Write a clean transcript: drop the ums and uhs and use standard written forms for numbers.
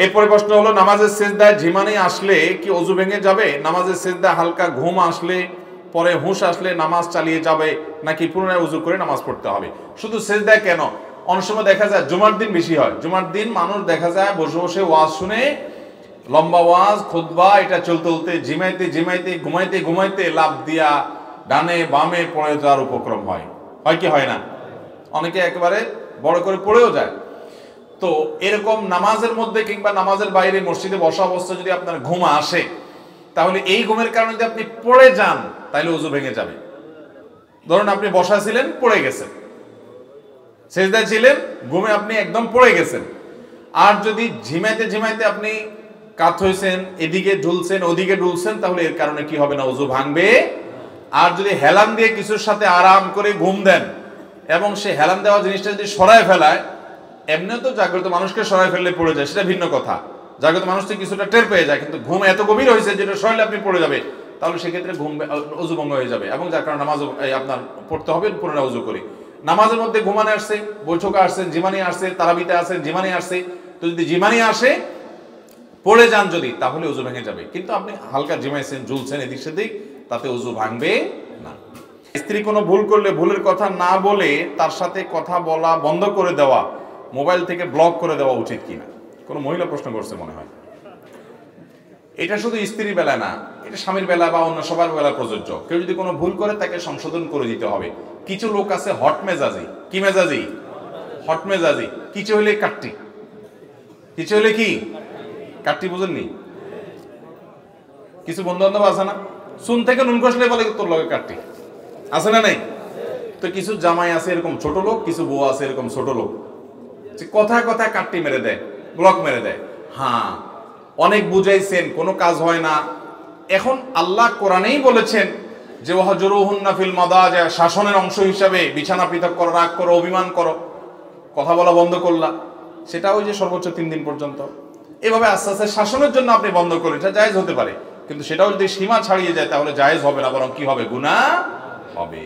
এরপরে প্রশ্ন হলো, নামাজের সিজদায় ঝিমানি আসলে কি ওযু ভেঙে যাবে? নামাজের সিজদায় হালকা ঘুম আসলে, পরে হুঁশ আসলে নামাজ চালিয়ে যাবে, নাকি পুনরায় ওযু করে নামাজ পড়তে হবে? শুধু সিজদায় কেন, অনেক সময় দেখা যায় জুমার দিন বেশি হয়। জুমার দিন মানুষ দেখা যায় বসে বসে ওয়াজ শুনে, লম্বা ওয়াজ খুতবা এটা চলতে চলতে ঝিমাইতে ঝিমাইতে ঘুমাইতে ঘুমাইতে লাফ দিয়া ডানে বামে পড়ে যাওয়ার উপক্রম হয়। হয় কি হয় না? অনেকে একেবারে বড় করে পড়েও যায়। তো এরকম নামাজের মধ্যে কিংবা নামাজের বাইরে মসজিদে বসা অবস্থায় যদি আপনার ঘুম আসে, তাহলে এই ঘুমের কারণে যদি আপনি পড়ে যান তাহলে ওযু ভেঙে যাবে। ধরুন আপনি বসা ছিলেন, পড়ে গেছেন, সেজদায় ছিলেন, ঘুমে আপনি একদম পড়ে গেছেন। আর যদি ঝিমাইতে ঝিমাইতে আপনি কাত হয়েছেন, এদিকে ঢুলছেন ওদিকে ঢুলছেন, তাহলে এর কারণে কি হবে না, ওযু ভাঙবে। আর যদি হেলান দিয়ে কিছুর সাথে আরাম করে ঘুম দেন এবং সে হেলান দেওয়া জিনিসটা যদি সরায় ফেলায়, এমনিও তো জাগ্রত মানুষকে সরাই ফেললে পড়ে যায়, সেটা ভিন্ন কথা। জাগ্রত মানুষ থেকে কিছুটা টের পেয়ে যায়, কিন্তু ঘুম এত গভীর হয়েছে যেটা সরাইলে আপনি পড়ে যাবে, তাহলে সেক্ষেত্রে ঘুম ওযু ভঙ্গ হয়ে যাবে এবং যার কারণে নামাজ আপনার পড়তে হবে পুনরায় ওযু করে। নামাজের মধ্যে ঘুমানো আসছে, বৈঠকে আসছেন, জিমানি আসছে, তারাবিতে আসছেন, জিমানি আসছে, তো যদি জিমানি আসে পড়ে যান যদি, তাহলে ওযু ভেঙে যাবে। কিন্তু আপনি হালকা জিমাইছেন, ঝুলছেন এদিক সেদিক, তাতে ওযু ভাঙবে না। স্ত্রী কোনো ভুল করলে ভুলের কথা না বলে তার সাথে কথা বলা বন্ধ করে দেওয়া, মোবাইল থেকে ব্লক করে দেওয়া উচিত কিনা? কোনো মহিলা প্রশ্ন করছে মনে হয়। এটা শুধু স্ত্রীর বেলা না, এটা স্বামীর বেলা বা অন্য সবার বেলা প্রযোজ্য। কেউ যদি কোনো ভুল করে তাকে সংশোধন করে দিতে হবে। কিছু লোক আছে হট মেজাজি। কি মেজাজি? হট মেজাজি। কিছু হলে কাটটি, কিছু হলে কি কাটটি, বুঝেননি? কিছু বন্ধু বান্ধব আছে না, চুন থেকে নুন কষলে বলে তোর লগে কাটটি, আছে না নাই? তো কিছু জামাই আছে এরকম ছোট লোক, কিছু বউ আছে এরকম ছোট লোক, কথায় কথায় কাটটি মেরে দেয়, ব্লক মেরে দেয়। হ্যাঁ, অনেক বুঝাইছেন, কোনো কাজ হয় না। এখন আল্লাহ কোরআনেই বলেছেন যে ওয়াহজুরুহুন্না ফিল মাদাজি, শাসনের অংশ হিসাবে বিছানা পৃথক করো, রাগ করো, অভিমান করো, কথা বলা বন্ধ করলা, সেটা ওই যে সর্বোচ্চ 3 দিন পর্যন্ত। এভাবে আস্তে আস্তে শাসনের জন্য আপনি বন্ধ করেন, এটা জায়েজ হতে পারে, কিন্তু সেটাও যদি সীমা ছাড়িয়ে যায় তাহলে জায়েজ হবে না, বরং কি হবে, গুনাহ হবে।